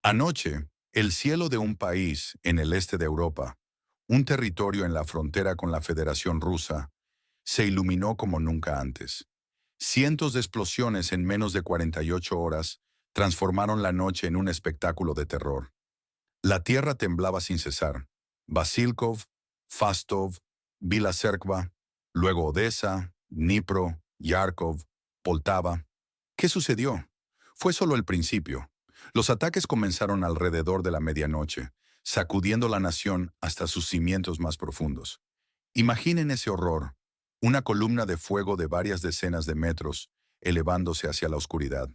Anoche, el cielo de un país en el este de Europa, un territorio en la frontera con la Federación Rusa, se iluminó como nunca antes. Cientos de explosiones en menos de 48 horas transformaron la noche en un espectáculo de terror. La tierra temblaba sin cesar. Basilkov, Fastov, Vila Cerkva, luego Odessa, Dnipro, Yarkov, Poltava. ¿Qué sucedió? Fue solo el principio. Los ataques comenzaron alrededor de la medianoche, sacudiendo la nación hasta sus cimientos más profundos. Imaginen ese horror, una columna de fuego de varias decenas de metros, elevándose hacia la oscuridad.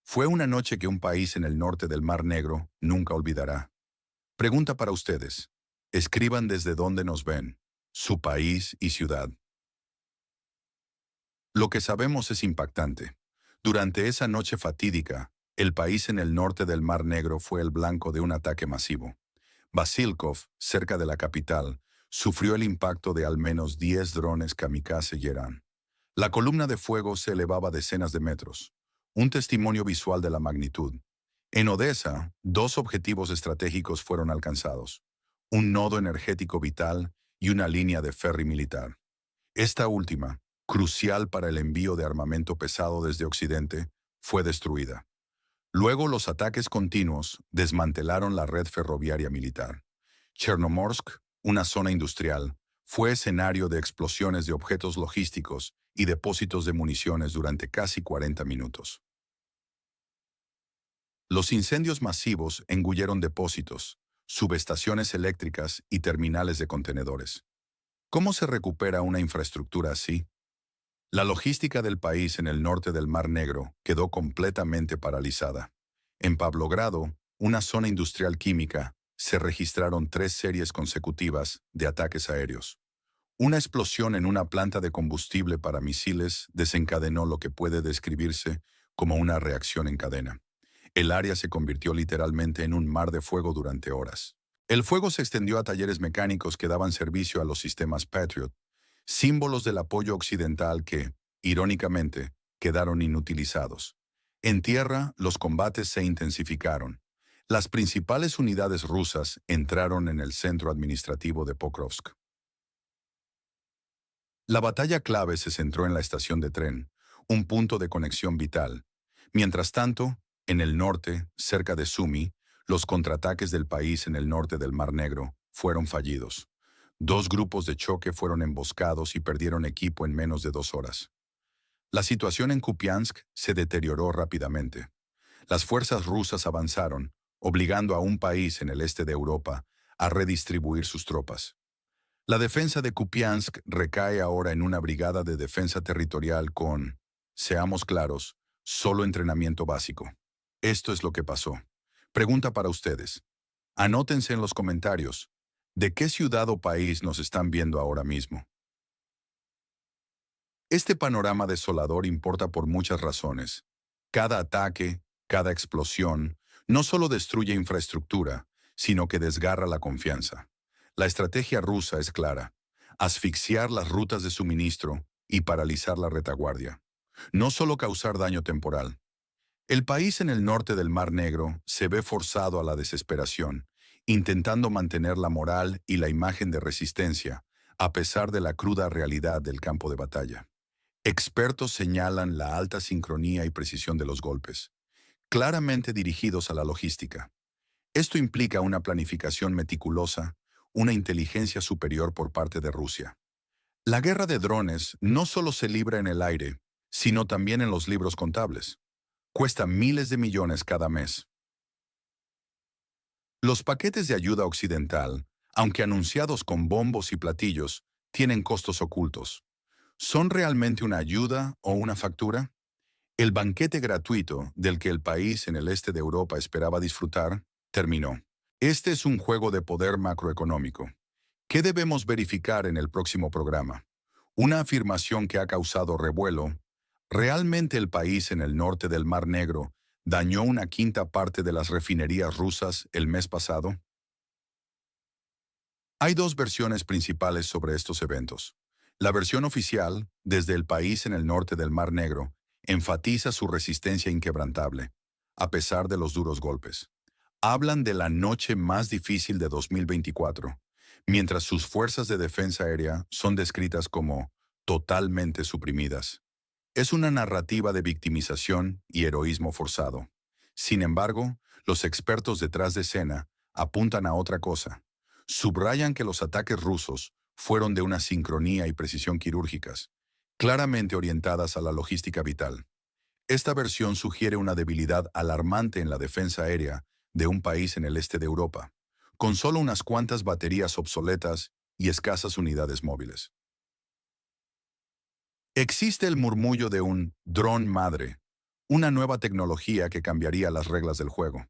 Fue una noche que un país en el norte del Mar Negro nunca olvidará. Pregunta para ustedes. Escriban desde dónde nos ven, su país y ciudad. Lo que sabemos es impactante. Durante esa noche fatídica, el país en el norte del Mar Negro fue el blanco de un ataque masivo. Basilkov, cerca de la capital, sufrió el impacto de al menos 10 drones kamikaze Yerán. La columna de fuego se elevaba decenas de metros, un testimonio visual de la magnitud. En Odessa, dos objetivos estratégicos fueron alcanzados, un nodo energético vital y una línea de ferry militar. Esta última, crucial para el envío de armamento pesado desde Occidente, fue destruida. Luego los ataques continuos desmantelaron la red ferroviaria militar. Chernomorsk, una zona industrial, fue escenario de explosiones de objetos logísticos y depósitos de municiones durante casi 40 minutos. Los incendios masivos engulleron depósitos, subestaciones eléctricas y terminales de contenedores. ¿Cómo se recupera una infraestructura así? La logística del país en el norte del Mar Negro quedó completamente paralizada. En Pavlogrado, una zona industrial química, se registraron 3 series consecutivas de ataques aéreos. Una explosión en una planta de combustible para misiles desencadenó lo que puede describirse como una reacción en cadena. El área se convirtió literalmente en un mar de fuego durante horas. El fuego se extendió a talleres mecánicos que daban servicio a los sistemas Patriot, símbolos del apoyo occidental que, irónicamente, quedaron inutilizados. En tierra, los combates se intensificaron. Las principales unidades rusas entraron en el centro administrativo de Pokrovsk. La batalla clave se centró en la estación de tren, un punto de conexión vital. Mientras tanto, en el norte, cerca de Sumy, los contraataques del país en el norte del Mar Negro fueron fallidos. Dos grupos de choque fueron emboscados y perdieron equipo en menos de 2 horas. La situación en Kupiansk se deterioró rápidamente. Las fuerzas rusas avanzaron, obligando a un país en el este de Europa a redistribuir sus tropas. La defensa de Kupiansk recae ahora en una brigada de defensa territorial con, seamos claros, solo entrenamiento básico. Esto es lo que pasó. Pregunta para ustedes. Anótense en los comentarios. ¿De qué ciudad o país nos están viendo ahora mismo? Este panorama desolador importa por muchas razones. Cada ataque, cada explosión, no solo destruye infraestructura, sino que desgarra la confianza. La estrategia rusa es clara: asfixiar las rutas de suministro y paralizar la retaguardia. No solo causar daño temporal. El país en el norte del Mar Negro se ve forzado a la desesperación, intentando mantener la moral y la imagen de resistencia, a pesar de la cruda realidad del campo de batalla. Expertos señalan la alta sincronía y precisión de los golpes, claramente dirigidos a la logística. Esto implica una planificación meticulosa, una inteligencia superior por parte de Rusia. La guerra de drones no solo se libra en el aire, sino también en los libros contables. Cuesta miles de millones cada mes. Los paquetes de ayuda occidental, aunque anunciados con bombos y platillos, tienen costos ocultos. ¿Son realmente una ayuda o una factura? El banquete gratuito del que el país en el este de Europa esperaba disfrutar terminó. Este es un juego de poder macroeconómico. ¿Qué debemos verificar en el próximo programa? Una afirmación que ha causado revuelo. ¿Realmente el país en el norte del Mar Negro dañó una quinta parte de las refinerías rusas el mes pasado? Hay dos versiones principales sobre estos eventos. La versión oficial, desde el país en el norte del Mar Negro, enfatiza su resistencia inquebrantable, a pesar de los duros golpes. Hablan de la noche más difícil de 2024, mientras sus fuerzas de defensa aérea son descritas como totalmente suprimidas. Es una narrativa de victimización y heroísmo forzado. Sin embargo, los expertos detrás de escena apuntan a otra cosa. Subrayan que los ataques rusos fueron de una sincronía y precisión quirúrgicas, claramente orientadas a la logística vital. Esta versión sugiere una debilidad alarmante en la defensa aérea de un país en el este de Europa, con solo unas cuantas baterías obsoletas y escasas unidades móviles. Existe el murmullo de un dron madre, una nueva tecnología que cambiaría las reglas del juego.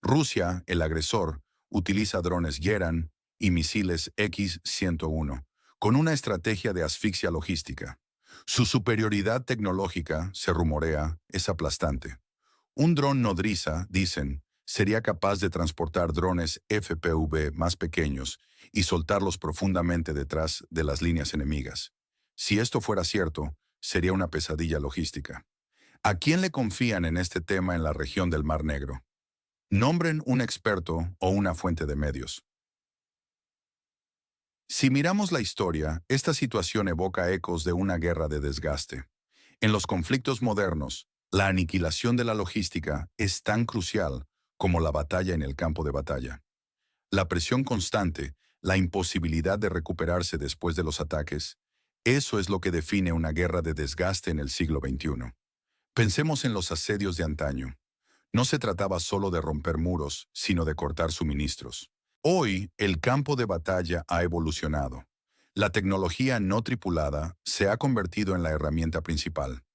Rusia, el agresor, utiliza drones Geran y misiles X-101, con una estrategia de asfixia logística. Su superioridad tecnológica, se rumorea, es aplastante. Un dron nodriza, dicen, sería capaz de transportar drones FPV más pequeños y soltarlos profundamente detrás de las líneas enemigas. Si esto fuera cierto, sería una pesadilla logística. ¿A quién le confían en este tema en la región del Mar Negro? Nombren un experto o una fuente de medios. Si miramos la historia, esta situación evoca ecos de una guerra de desgaste. En los conflictos modernos, la aniquilación de la logística es tan crucial como la batalla en el campo de batalla. La presión constante, la imposibilidad de recuperarse después de los ataques, eso es lo que define una guerra de desgaste en el siglo XXI. Pensemos en los asedios de antaño. No se trataba solo de romper muros, sino de cortar suministros. Hoy, el campo de batalla ha evolucionado. La tecnología no tripulada se ha convertido en la herramienta principal.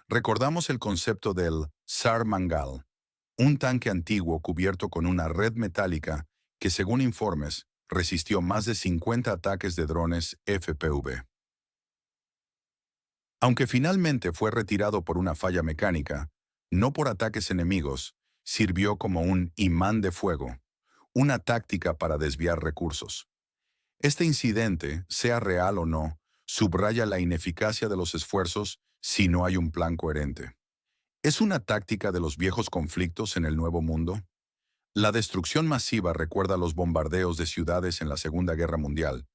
Recordamos el concepto del Sar Mangal, un tanque antiguo cubierto con una red metálica que, según informes, resistió más de 50 ataques de drones FPV. Aunque finalmente fue retirado por una falla mecánica, no por ataques enemigos, sirvió como un imán de fuego, una táctica para desviar recursos. Este incidente, sea real o no, subraya la ineficacia de los esfuerzos si no hay un plan coherente. ¿Es una táctica de los viejos conflictos en el Nuevo Mundo? La destrucción masiva recuerda los bombardeos de ciudades en la Segunda Guerra Mundial,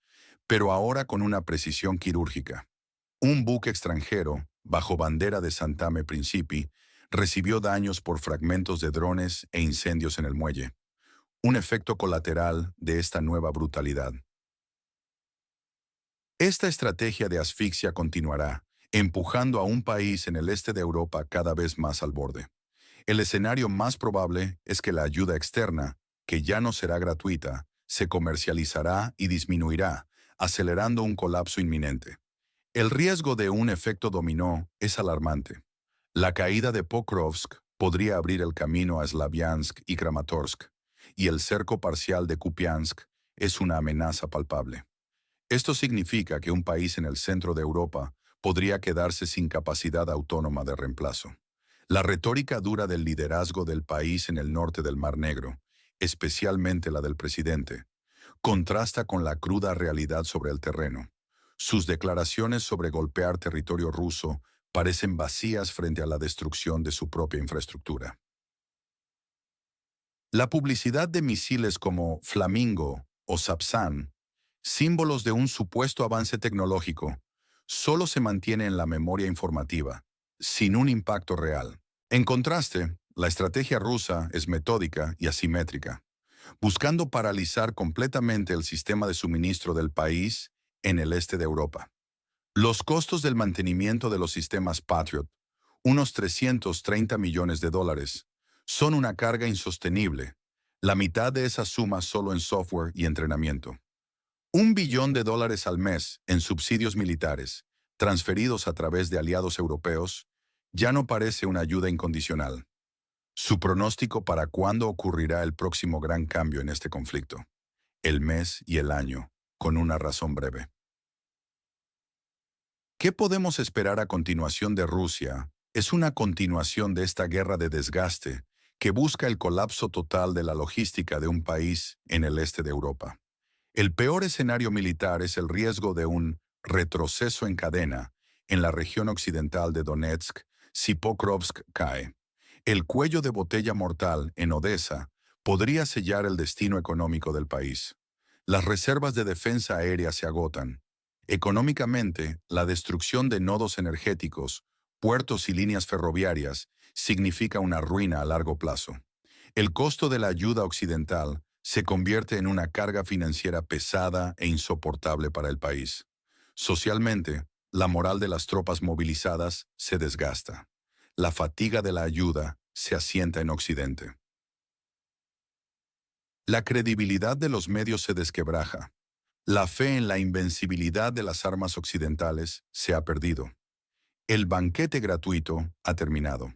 pero ahora con una precisión quirúrgica. Un buque extranjero, bajo bandera de Sant'Ame Principi, recibió daños por fragmentos de drones e incendios en el muelle, un efecto colateral de esta nueva brutalidad. Esta estrategia de asfixia continuará, empujando a un país en el este de Europa cada vez más al borde. El escenario más probable es que la ayuda externa, que ya no será gratuita, se comercializará y disminuirá, acelerando un colapso inminente. El riesgo de un efecto dominó es alarmante. La caída de Pokrovsk podría abrir el camino a Slaviansk y Kramatorsk, y el cerco parcial de Kupiansk es una amenaza palpable. Esto significa que un país en el centro de Europa podría quedarse sin capacidad autónoma de reemplazo. La retórica dura del liderazgo del país en el norte del Mar Negro, especialmente la del presidente, contrasta con la cruda realidad sobre el terreno. Sus declaraciones sobre golpear territorio ruso parecen vacías frente a la destrucción de su propia infraestructura. La publicidad de misiles como Flamingo o Sapsan, símbolos de un supuesto avance tecnológico, solo se mantiene en la memoria informativa, sin un impacto real. En contraste, la estrategia rusa es metódica y asimétrica, buscando paralizar completamente el sistema de suministro del país en el este de Europa. Los costos del mantenimiento de los sistemas Patriot, unos 330 millones de dólares, son una carga insostenible, la mitad de esa suma solo en software y entrenamiento. $1 billón al mes en subsidios militares, transferidos a través de aliados europeos, ya no parece una ayuda incondicional. Su pronóstico para cuándo ocurrirá el próximo gran cambio en este conflicto, el mes y el año, con una razón breve. ¿Qué podemos esperar a continuación de Rusia? Es una continuación de esta guerra de desgaste que busca el colapso total de la logística de un país en el este de Europa. El peor escenario militar es el riesgo de un retroceso en cadena en la región occidental de Donetsk si Pokrovsk cae. El cuello de botella mortal en Odessa podría sellar el destino económico del país. Las reservas de defensa aérea se agotan. Económicamente, la destrucción de nodos energéticos, puertos y líneas ferroviarias significa una ruina a largo plazo. El costo de la ayuda occidental se convierte en una carga financiera pesada e insoportable para el país. Socialmente, la moral de las tropas movilizadas se desgasta. La fatiga de la ayuda se asienta en Occidente. La credibilidad de los medios se desquebraja. La fe en la invencibilidad de las armas occidentales se ha perdido. El banquete gratuito ha terminado.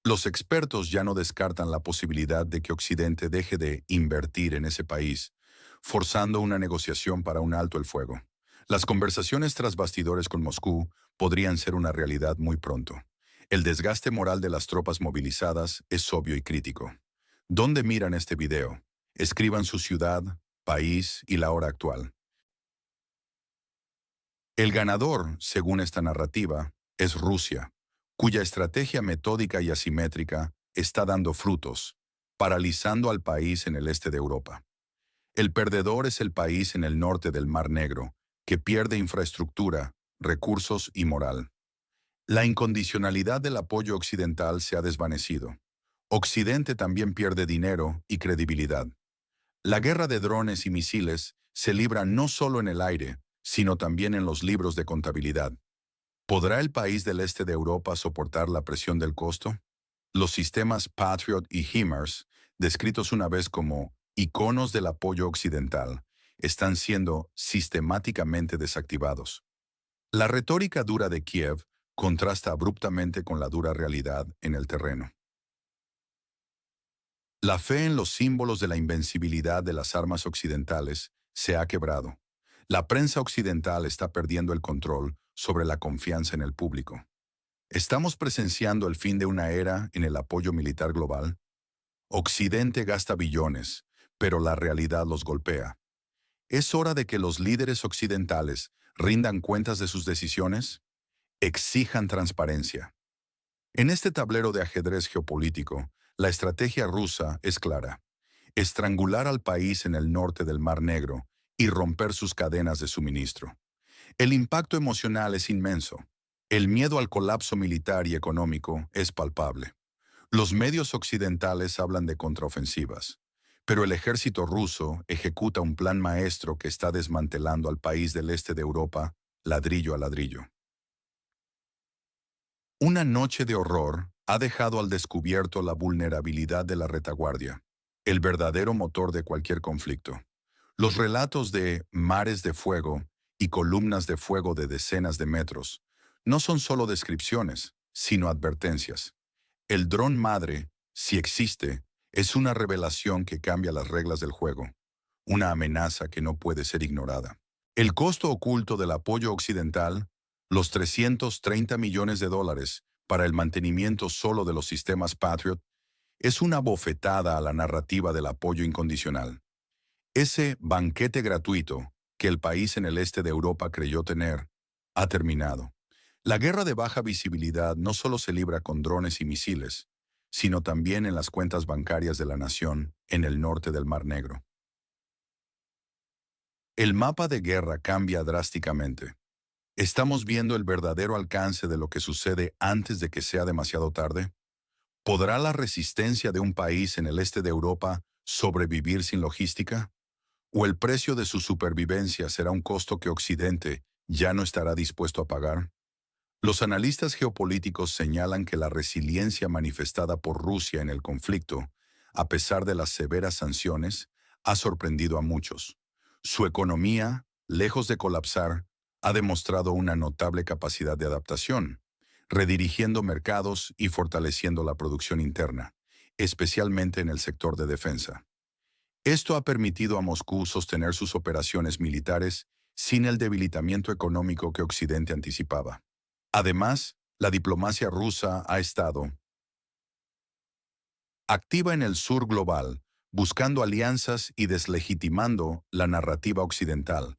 Los expertos ya no descartan la posibilidad de que Occidente deje de invertir en ese país, forzando una negociación para un alto el fuego. Las conversaciones tras bastidores con Moscú podrían ser una realidad muy pronto. El desgaste moral de las tropas movilizadas es obvio y crítico. ¿Dónde miran este video? Escriban su ciudad, país y la hora actual. El ganador, según esta narrativa, es Rusia, cuya estrategia metódica y asimétrica está dando frutos, paralizando al país en el este de Europa. El perdedor es el país en el norte del Mar Negro, que pierde infraestructura, recursos y moral. La incondicionalidad del apoyo occidental se ha desvanecido. Occidente también pierde dinero y credibilidad. La guerra de drones y misiles se libra no solo en el aire, sino también en los libros de contabilidad. ¿Podrá el país del este de Europa soportar la presión del costo? Los sistemas Patriot y HIMARS, descritos una vez como iconos del apoyo occidental, están siendo sistemáticamente desactivados. La retórica dura de Kiev contrasta abruptamente con la dura realidad en el terreno. La fe en los símbolos de la invencibilidad de las armas occidentales se ha quebrado. La prensa occidental está perdiendo el control sobre la confianza en el público. ¿Estamos presenciando el fin de una era en el apoyo militar global? Occidente gasta billones, pero la realidad los golpea. ¿Es hora de que los líderes occidentales rindan cuentas de sus decisiones? Exijan transparencia. En este tablero de ajedrez geopolítico, la estrategia rusa es clara: estrangular al país en el norte del Mar Negro y romper sus cadenas de suministro. El impacto emocional es inmenso. El miedo al colapso militar y económico es palpable. Los medios occidentales hablan de contraofensivas, pero el ejército ruso ejecuta un plan maestro que está desmantelando al país del este de Europa ladrillo a ladrillo. Una noche de horror ha dejado al descubierto la vulnerabilidad de la retaguardia, el verdadero motor de cualquier conflicto. Los relatos de mares de fuego y columnas de fuego de decenas de metros no son solo descripciones, sino advertencias. El dron madre, si existe, es una revelación que cambia las reglas del juego, una amenaza que no puede ser ignorada. El costo oculto del apoyo occidental, los 330 millones de dólares para el mantenimiento solo de los sistemas Patriot, es una bofetada a la narrativa del apoyo incondicional. Ese banquete gratuito que el país en el este de Europa creyó tener, ha terminado. La guerra de baja visibilidad no solo se libra con drones y misiles, sino también en las cuentas bancarias de la nación en el norte del Mar Negro. El mapa de guerra cambia drásticamente. ¿Estamos viendo el verdadero alcance de lo que sucede antes de que sea demasiado tarde? ¿Podrá la resistencia de un país en el este de Europa sobrevivir sin logística? ¿O el precio de su supervivencia será un costo que Occidente ya no estará dispuesto a pagar? Los analistas geopolíticos señalan que la resiliencia manifestada por Rusia en el conflicto, a pesar de las severas sanciones, ha sorprendido a muchos. Su economía, lejos de colapsar, ha demostrado una notable capacidad de adaptación, redirigiendo mercados y fortaleciendo la producción interna, especialmente en el sector de defensa. Esto ha permitido a Moscú sostener sus operaciones militares sin el debilitamiento económico que Occidente anticipaba. Además, la diplomacia rusa ha estado activa en el sur global, buscando alianzas y deslegitimando la narrativa occidental,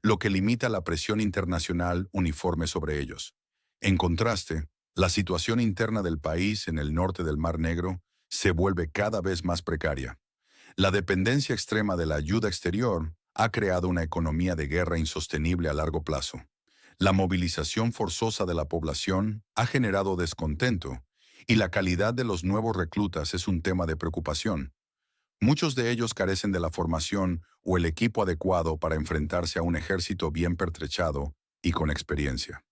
lo que limita la presión internacional uniforme sobre ellos. En contraste, la situación interna del país en el norte del Mar Negro se vuelve cada vez más precaria. La dependencia extrema de la ayuda exterior ha creado una economía de guerra insostenible a largo plazo. La movilización forzosa de la población ha generado descontento y la calidad de los nuevos reclutas es un tema de preocupación. Muchos de ellos carecen de la formación o el equipo adecuado para enfrentarse a un ejército bien pertrechado y con experiencia.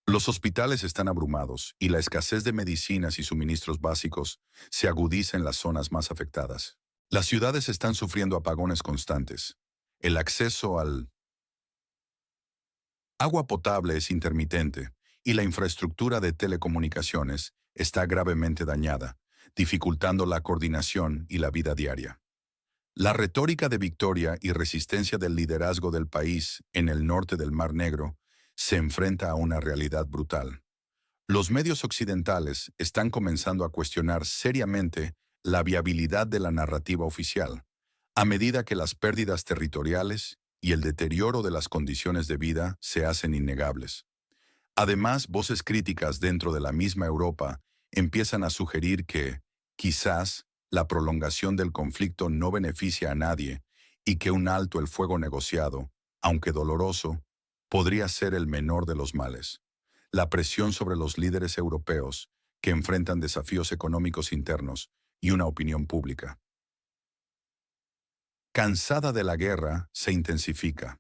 Los hospitales están abrumados y la escasez de medicinas y suministros básicos se agudiza en las zonas más afectadas. Las ciudades están sufriendo apagones constantes. El acceso al agua potable es intermitente y la infraestructura de telecomunicaciones está gravemente dañada, dificultando la coordinación y la vida diaria. La retórica de victoria y resistencia del liderazgo del país en el norte del Mar Negro se enfrenta a una realidad brutal. Los medios occidentales están comenzando a cuestionar seriamente la viabilidad de la narrativa oficial, a medida que las pérdidas territoriales y el deterioro de las condiciones de vida se hacen innegables. Además, voces críticas dentro de la misma Europa empiezan a sugerir que, quizás, la prolongación del conflicto no beneficia a nadie y que un alto el fuego negociado, aunque doloroso, podría ser el menor de los males. La presión sobre los líderes europeos, que enfrentan desafíos económicos internos y una opinión pública cansada de la guerra, se intensifica.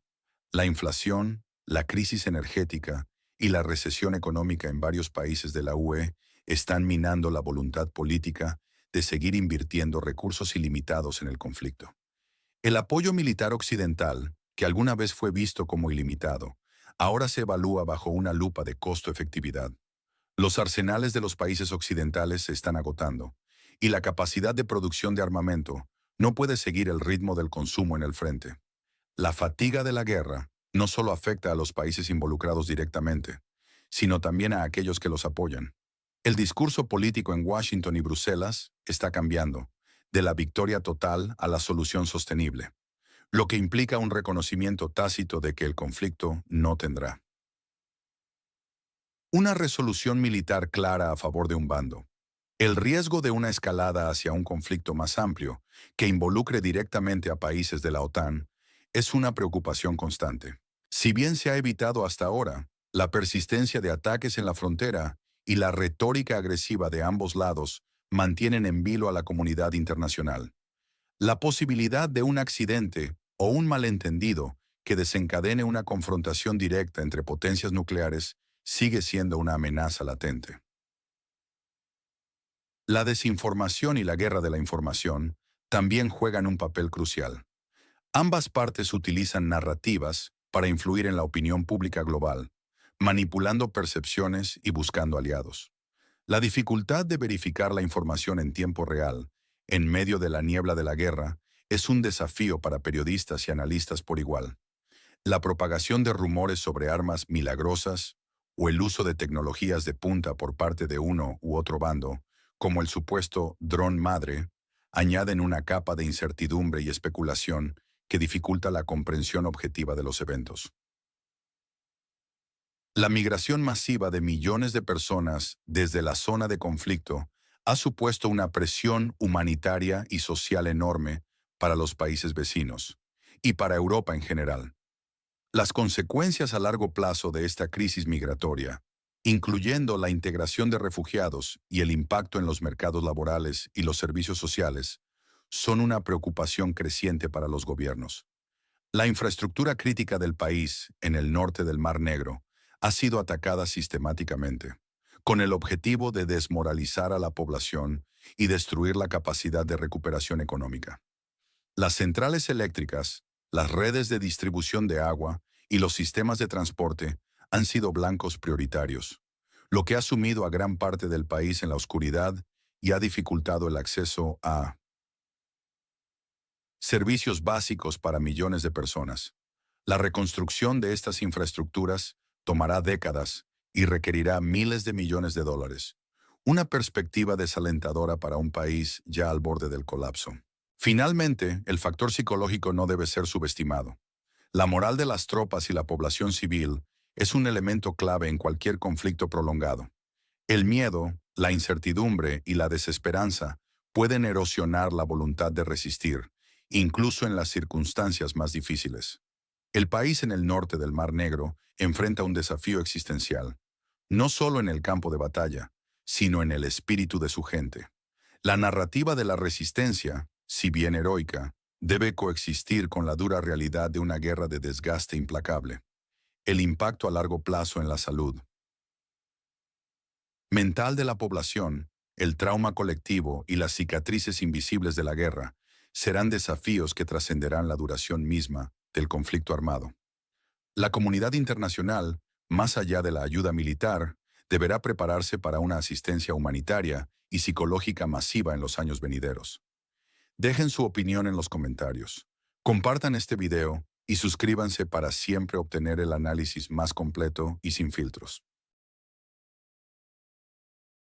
La inflación, la crisis energética y la recesión económica en varios países de la UE están minando la voluntad política de seguir invirtiendo recursos ilimitados en el conflicto. El apoyo militar occidental, que alguna vez fue visto como ilimitado, ahora se evalúa bajo una lupa de costo-efectividad. Los arsenales de los países occidentales se están agotando, y la capacidad de producción de armamento no puede seguir el ritmo del consumo en el frente. La fatiga de la guerra no solo afecta a los países involucrados directamente, sino también a aquellos que los apoyan. El discurso político en Washington y Bruselas está cambiando, de la victoria total a la solución sostenible, lo que implica un reconocimiento tácito de que el conflicto no tendrá una resolución militar clara a favor de un bando. El riesgo de una escalada hacia un conflicto más amplio, que involucre directamente a países de la OTAN, es una preocupación constante. Si bien se ha evitado hasta ahora, la persistencia de ataques en la frontera y la retórica agresiva de ambos lados mantienen en vilo a la comunidad internacional. La posibilidad de un accidente o un malentendido que desencadene una confrontación directa entre potencias nucleares sigue siendo una amenaza latente. La desinformación y la guerra de la información también juegan un papel crucial. Ambas partes utilizan narrativas para influir en la opinión pública global, manipulando percepciones y buscando aliados. La dificultad de verificar la información en tiempo real, en medio de la niebla de la guerra, es un desafío para periodistas y analistas por igual. La propagación de rumores sobre armas milagrosas o el uso de tecnologías de punta por parte de uno u otro bando, como el supuesto dron madre, añaden una capa de incertidumbre y especulación que dificulta la comprensión objetiva de los eventos. La migración masiva de millones de personas desde la zona de conflicto ha supuesto una presión humanitaria y social enorme para los países vecinos y para Europa en general. Las consecuencias a largo plazo de esta crisis migratoria, incluyendo la integración de refugiados y el impacto en los mercados laborales y los servicios sociales, son una preocupación creciente para los gobiernos. La infraestructura crítica del país, en el norte del Mar Negro, ha sido atacada sistemáticamente, con el objetivo de desmoralizar a la población y destruir la capacidad de recuperación económica. Las centrales eléctricas, las redes de distribución de agua y los sistemas de transporte han sido blancos prioritarios, lo que ha sumido a gran parte del país en la oscuridad y ha dificultado el acceso a servicios básicos para millones de personas. La reconstrucción de estas infraestructuras tomará décadas y requerirá miles de millones de dólares, una perspectiva desalentadora para un país ya al borde del colapso. Finalmente, el factor psicológico no debe ser subestimado. La moral de las tropas y la población civil es un elemento clave en cualquier conflicto prolongado. El miedo, la incertidumbre y la desesperanza pueden erosionar la voluntad de resistir incluso en las circunstancias más difíciles. El país en el norte del Mar Negro enfrenta un desafío existencial, no solo en el campo de batalla, sino en el espíritu de su gente. La narrativa de la resistencia, si bien heroica, debe coexistir con la dura realidad de una guerra de desgaste implacable. El impacto a largo plazo en la salud mental de la población, el trauma colectivo y las cicatrices invisibles de la guerra serán desafíos que trascenderán la duración misma del conflicto armado. La comunidad internacional, más allá de la ayuda militar, deberá prepararse para una asistencia humanitaria y psicológica masiva en los años venideros. Dejen su opinión en los comentarios. Compartan este video y suscríbanse para siempre obtener el análisis más completo y sin filtros.